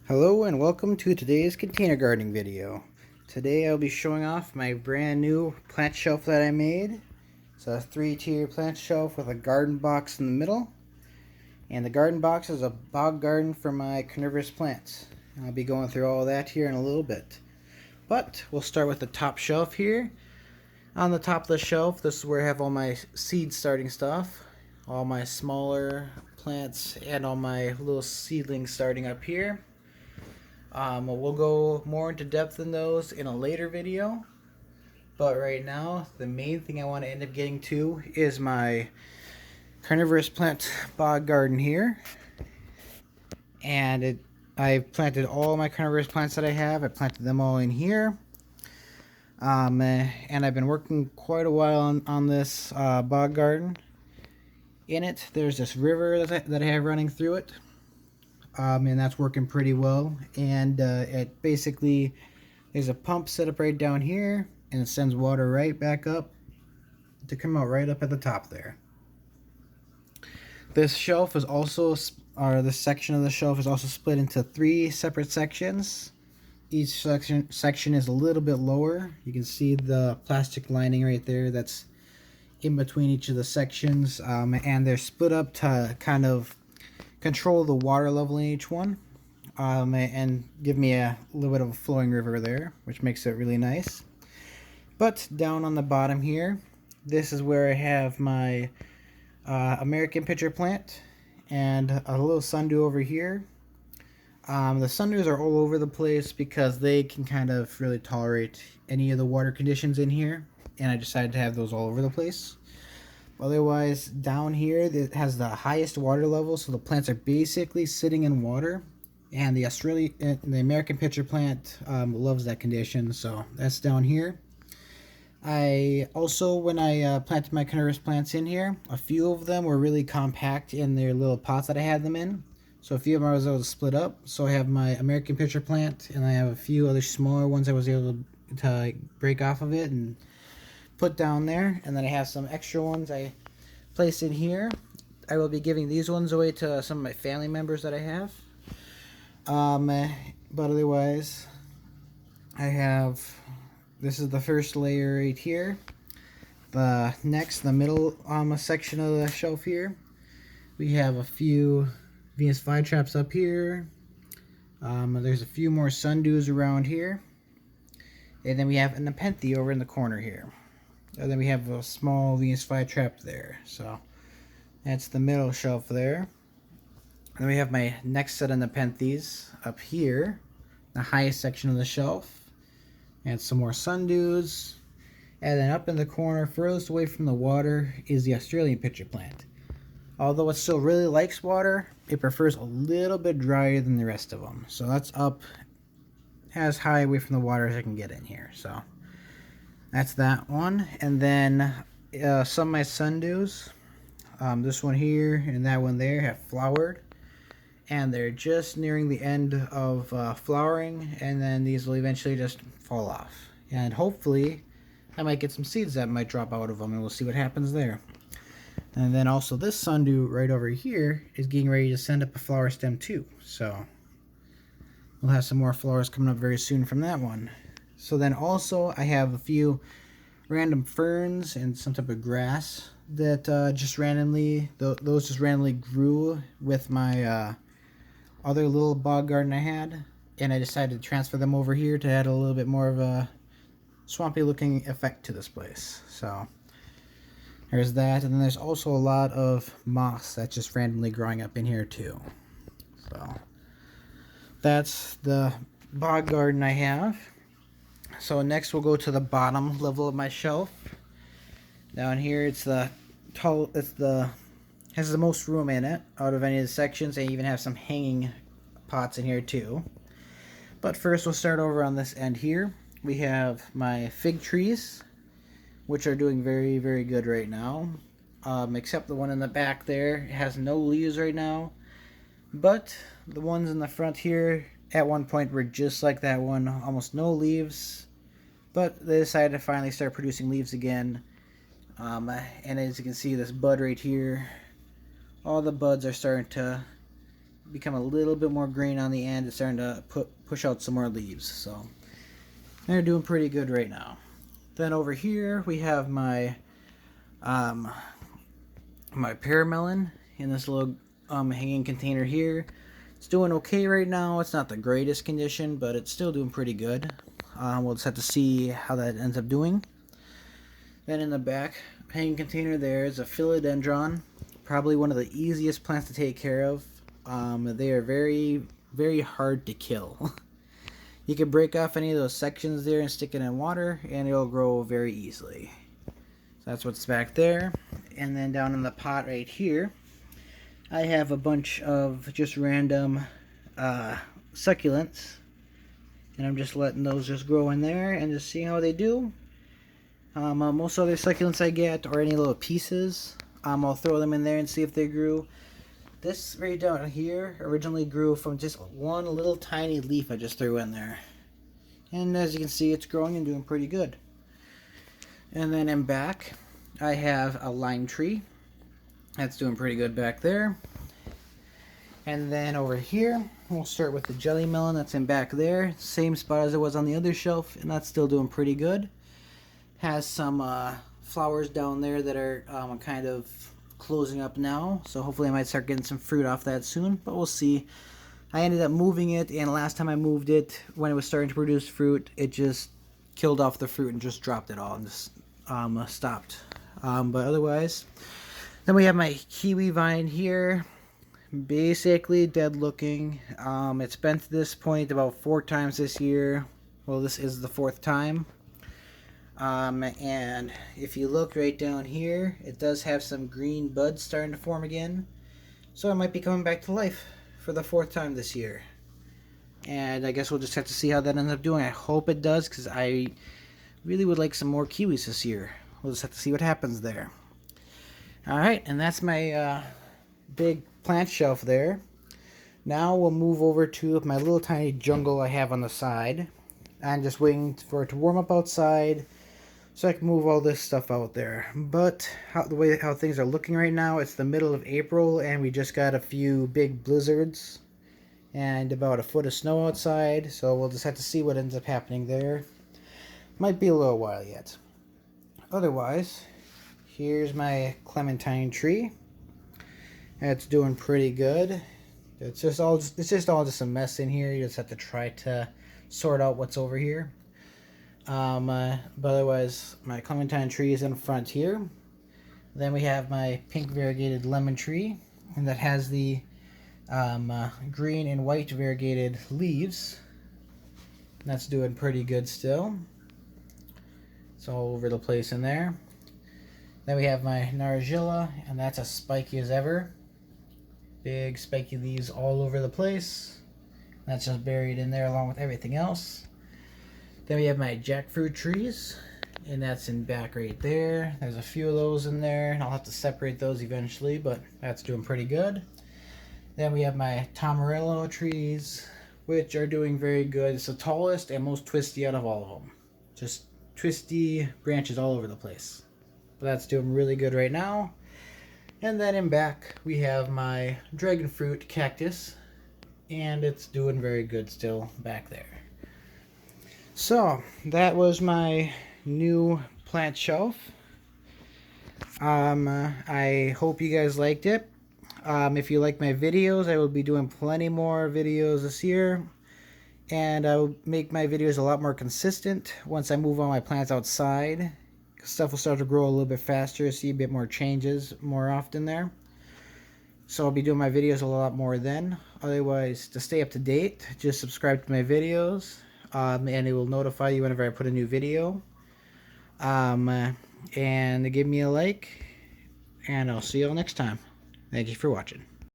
Hello and welcome to today's container gardening video. Today I'll be showing off my brand new plant shelf that I made. It's a 3-tier plant shelf with a garden box in the middle. And the garden box is a bog garden for my carnivorous plants. I'll be going through all that here in a little bit. But we'll start with the top shelf here. On the top of the shelf, this is where I have all my seed starting stuff. All my smaller plants and all my little seedlings starting up here. We'll go more into depth in those in a later video, but right now the main thing I want to end up getting to is my carnivorous plant bog garden here. And I've planted all my carnivorous plants that I have. I planted them all in here. And I've been working quite a while on this bog garden. In it, there's this river that I have running through it. And that's working pretty well. And it basically, there's a pump set up right down here, and it sends water right back up to come out right up at the top there. This shelf is also, or this section of the shelf is also split into 3 separate sections. Each section is a little bit lower. You can see the plastic lining right there that's in between each of the sections, and they're split up to kind of control the water level in each one, and give me a little bit of a flowing river there, which makes it really nice. But down on the bottom here, this is where I have my American pitcher plant and a little sundew over here. The sundews are all over the place because they can kind of really tolerate any of the water conditions in here, and I decided to have those all over the place. Otherwise, down here, it has the highest water level, so the plants are basically sitting in water. And the American pitcher plant loves that condition, so that's down here. I also, when I planted my carnivorous plants in here, a few of them were really compact in their little pots that I had them in. So a few of them I was able to split up. So I have my American pitcher plant, and I have a few other smaller ones I was able to break off of it and put down there. And then I have some extra ones I placed in here. I will be giving these ones away to some of my family members that I have. But otherwise, I have, this is the first layer right here. The middle section of the shelf here, we have a few Venus flytraps up here. There's a few more sundews around here. And then we have a Nepenthe over in the corner here. And then we have a small Venus flytrap there. So that's the middle shelf there. And then we have my next set of Nepenthes up here, the highest section of the shelf. And some more sundews. And then up in the corner, furthest away from the water, is the Australian pitcher plant. Although it still really likes water, it prefers a little bit drier than the rest of them. So that's up as high away from the water as I can get in here. So that's that one. And then some of my sundews, this one here and that one there, have flowered. And they're just nearing the end of flowering. And then these will eventually just fall off. And hopefully I might get some seeds that might drop out of them, and we'll see what happens there. And then also this sundew right over here is getting ready to send up a flower stem too. So we'll have some more flowers coming up very soon from that one. So then also I have a few random ferns and some type of grass that just randomly, those just randomly grew with my other little bog garden I had. And I decided to transfer them over here to add a little bit more of a swampy looking effect to this place. So there's that. And then there's also a lot of moss that's just randomly growing up in here too. So that's the bog garden I have. So next we'll go to the bottom level of my shelf. Down here it's has the most room in it out of any of the sections. I even have some hanging pots in here too. But first we'll start over on this end here. We have my fig trees, which are doing very, very good right now. Except the one in the back there. It has no leaves right now. But the ones in the front here, at one point were just like that one, almost no leaves. But they decided to finally start producing leaves again. And as you can see, this bud right here, all the buds are starting to become a little bit more green on the end. It's starting to push out some more leaves. So they're doing pretty good right now. Then over here we have my my pearmelon in this little hanging container here. It's doing okay right now. It's not the greatest condition, but it's still doing pretty good. We'll just have to see how that ends up doing. Then in the back hanging container there is a philodendron, probably one of the easiest plants to take care of. They are very, very hard to kill. You can break off any of those sections there and stick it in water, and it'll grow very easily. So that's what's back there. And then down in the pot right here, I have a bunch of just random succulents, and I'm just letting those just grow in there and just see how they do. Most other succulents I get, or any little pieces, I'll throw them in there and see if they grew. This right down here originally grew from just one little tiny leaf I just threw in there. And as you can see, it's growing and doing pretty good. And then in back, I have a lime tree. That's doing pretty good back there. And then over here, we'll start with the jelly melon that's in back there. Same spot as it was on the other shelf, and that's still doing pretty good. Has some flowers down there that are kind of closing up now, so hopefully I might start getting some fruit off that soon, but we'll see. I ended up moving it, and last time I moved it, when it was starting to produce fruit, it just killed off the fruit and just dropped it all and just stopped. But otherwise, then we have my kiwi vine here, basically dead looking. It's been to this point about 4 times this year. Well, this is the 4th time. And if you look right down here, it does have some green buds starting to form again. So it might be coming back to life for the 4th time this year. And I guess we'll just have to see how that ends up doing. I hope it does, because I really would like some more kiwis this year. We'll just have to see what happens there. Alright, and that's my big plant shelf there. Now we'll move over to my little tiny jungle I have on the side. I'm just waiting for it to warm up outside, so I can move all this stuff out there. But the way how things are looking right now, it's the middle of April, and we just got a few big blizzards and about a foot of snow outside, so we'll just have to see what ends up happening there. Might be a little while yet. Otherwise, here's my clementine tree. It's doing pretty good. It's just all just a mess in here. You just have to try to sort out what's over here. But otherwise, my clementine tree is in front here. Then we have my pink variegated lemon tree, and that has the green and white variegated leaves. And that's doing pretty good still. It's all over the place in there. Then we have my Nargilla, and that's as spiky as ever. Big spiky leaves all over the place. That's just buried in there along with everything else. Then we have my jackfruit trees, and that's in back right there. There's a few of those in there, and I'll have to separate those eventually, but that's doing pretty good. Then we have my Tamarillo trees, which are doing very good. It's the tallest and most twisty out of all of them. Just twisty branches all over the place. But that's doing really good right now. And then in back, we have my dragon fruit cactus, and it's doing very good still back there. So that was my new plant shelf. I hope you guys liked it. If you like my videos, I will be doing plenty more videos this year, and I will make my videos a lot more consistent once I move all my plants outside. Stuff will start to grow a little bit faster, see a bit more changes more often there. So I'll be doing my videos a lot more then. Otherwise, to stay up to date, just subscribe to my videos, and it will notify you whenever I put a new video. And give me a like, and I'll see you all next time. Thank you for watching.